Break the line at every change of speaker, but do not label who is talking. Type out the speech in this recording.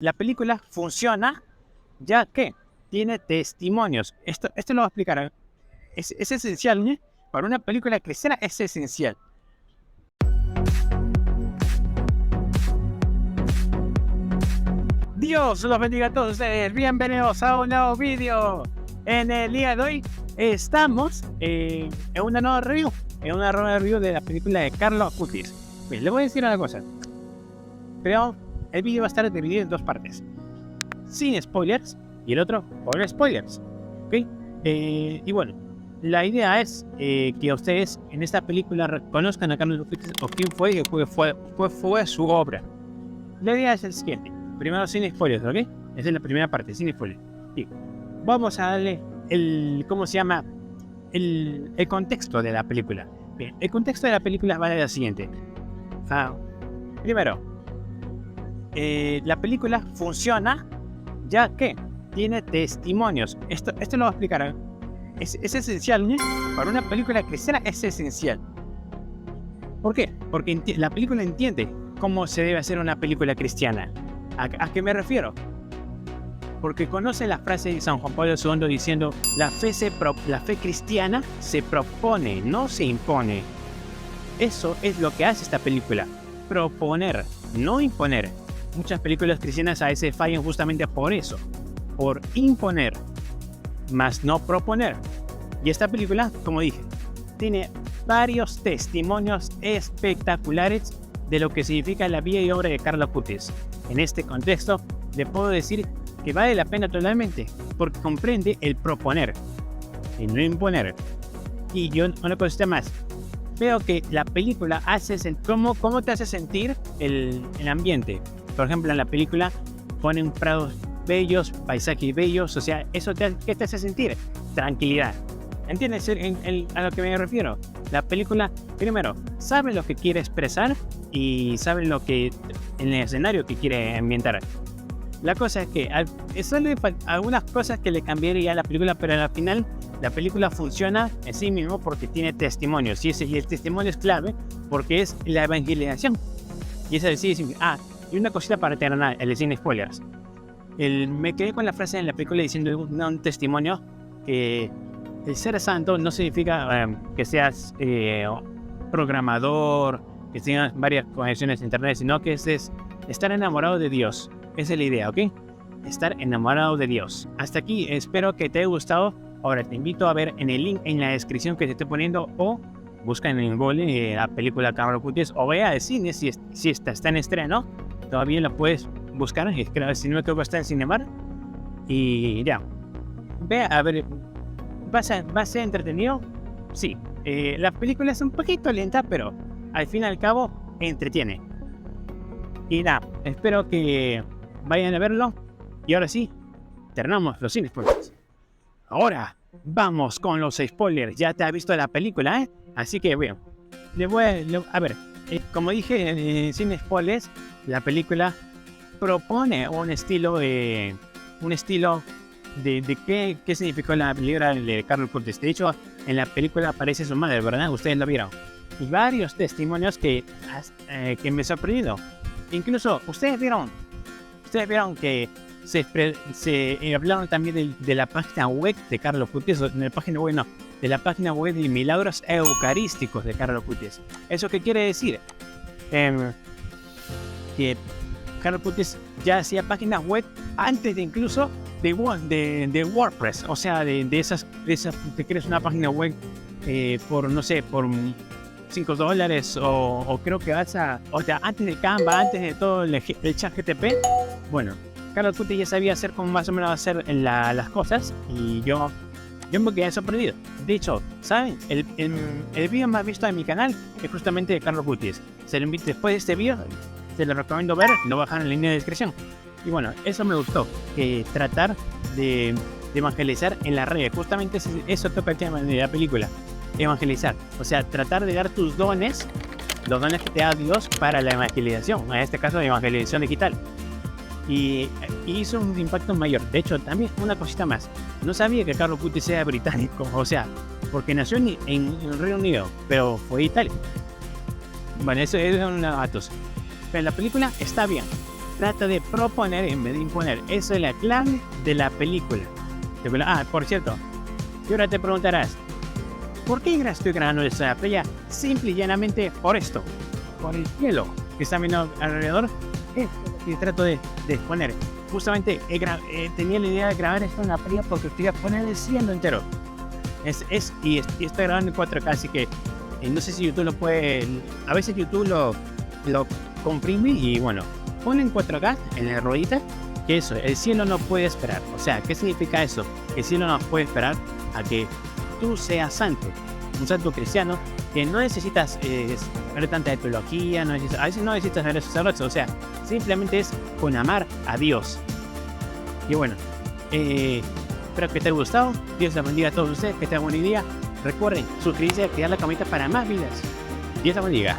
La película funciona ya que tiene testimonios. Esto lo voy a explicar. Es esencial, ¿no? Para una película cristiana es esencial. Dios los bendiga a todos ustedes. Bienvenidos a un nuevo vídeo. En el día de hoy estamos en una nueva review. En una nueva review de la película de Carlo Acutis. Bien, le voy a decir una cosa. Pero el vídeo va a estar dividido en dos partes. Sin spoilers y el otro con spoilers. ¿Ok? Y bueno, la idea es que ustedes en esta película reconozcan a Carlo Acutis o quién fue y fue su obra. La idea es el siguiente. Primero sin spoilers, ¿ok? Esa es la primera parte, sin spoilers. Y vamos a darle ¿cómo se llama? El contexto de la película. Bien, el contexto de la película va de la siguiente. Primero, la película funciona ya que tiene testimonios. Esto lo voy a explicar. Es esencial, ¿no? Para una película cristiana es esencial. ¿Por qué? Porque la película entiende cómo se debe hacer una película cristiana. ¿A qué me refiero? Porque conoce la frase de San Juan Pablo II diciendo la fe cristiana se propone, no se impone. Eso es lo que hace esta película. Proponer, no imponer. Muchas películas cristianas a veces fallan justamente por eso. Por imponer, más no proponer. Y esta película, como dije, tiene varios testimonios espectaculares de lo que significa la vida y obra de Carlo Acutis. En este contexto, le puedo decir que vale la pena totalmente, porque comprende el proponer y no imponer. Y yo, una cosita más, veo que la película hace cómo te hace sentir el ambiente. Por ejemplo, en la película ponen prados bellos, paisajes bellos, o sea, eso ¿qué te hace sentir? Tranquilidad. ¿Entiendes a lo que me refiero? La película, primero, sabe lo que quiere expresar y sabe en el escenario que quiere ambientar. La cosa es que solo hay algunas cosas que le cambiaría a la película, pero al final la película funciona en sí mismo porque tiene testimonios. Y el testimonio es clave porque es la evangelización. Y eso decide, y una cosita para terminar, el sin spoilers. Me quedé con la frase en la película diciendo un testimonio que el ser santo no significa que seas programador, que tengas varias conexiones a internet, sino que es estar enamorado de Dios. Esa es la idea, ¿ok? Estar enamorado de Dios. Hasta aquí, espero que te haya gustado. Ahora te invito a ver en el link en la descripción que te estoy poniendo o busca en Google la película Carlo Acutis o vea al cine si está en estreno. Todavía la puedes buscar, creo, si no me equivoco está en Cinemar. Y ya. Ve a ver, ¿va a ser entretenido? Sí. La película es un poquito lenta, pero al fin y al cabo entretiene. Y nada, espero que vayan a verlo. Y ahora sí, terminamos los sin spoilers. Ahora vamos con los spoilers. Ya te has visto la película, ¿eh? Así que bueno, a ver, como dije, sin spoilers, la película propone un estilo de qué significó la película de Carlo Acutis. De hecho, en la película aparece su madre, ¿verdad? Ustedes lo vieron. Y varios testimonios que me sorprendido. Incluso ustedes vieron que se hablaron también de la página web de Carlo Acutis, de la página web de milagros eucarísticos de Carlo Acutis. ¿Eso qué quiere decir? Que Carlo Acutis ya hacía páginas web antes de incluso de WordPress, o sea, de esas te creas una página web por no sé, por $5 o creo que o sea, antes de Canva, antes de todo el chat GTP. Bueno, Carlo Acutis ya sabía hacer como más o menos hacer las cosas y yo me quedé sorprendido. De hecho, ¿saben? El video más visto de mi canal es justamente de Carlo Acutis. Se lo invito después de este video, te lo recomiendo ver, lo voy a dejar en la línea de descripción. Y bueno, eso me gustó, que tratar de evangelizar en las redes. Justamente eso toca el tema de la película. Evangelizar, o sea, tratar de dar tus dones, los dones que te da Dios para la evangelización, en este caso de evangelización digital. Y hizo un impacto mayor. De hecho, también una cosita más, no sabía que Carlo Acutis sea británico, o sea, porque nació en el Reino Unido, pero fue de Italia. Bueno, eso es un dato. Pero la película está bien. trata de proponer en vez de imponer. Esa es la clave de la película. Por cierto, y ahora te preguntarás, ¿por qué estoy grabando esa playa? Simple y llanamente por esto, por el cielo que está viendo alrededor. Es lo que trato de exponer. Justamente tenía la idea de grabar esto en la playa porque quería poner el cielo entero. Y está grabando en 4K, así que no sé si YouTube lo puede. A veces YouTube lo comprime y bueno, pone en 4K en la ruedita que eso, el cielo no puede esperar. O sea, ¿qué significa eso? Que el cielo no puede esperar a que tú seas santo, un santo cristiano, que no necesitas ver tanta teología, a veces no necesitas ver esos sacerdotes, o sea, simplemente es con amar a Dios. Y bueno, espero que te haya gustado. Dios les bendiga a todos ustedes, que tengan un buen día. Recuerden suscribirse y activar la campanita para más videos. Dios les bendiga.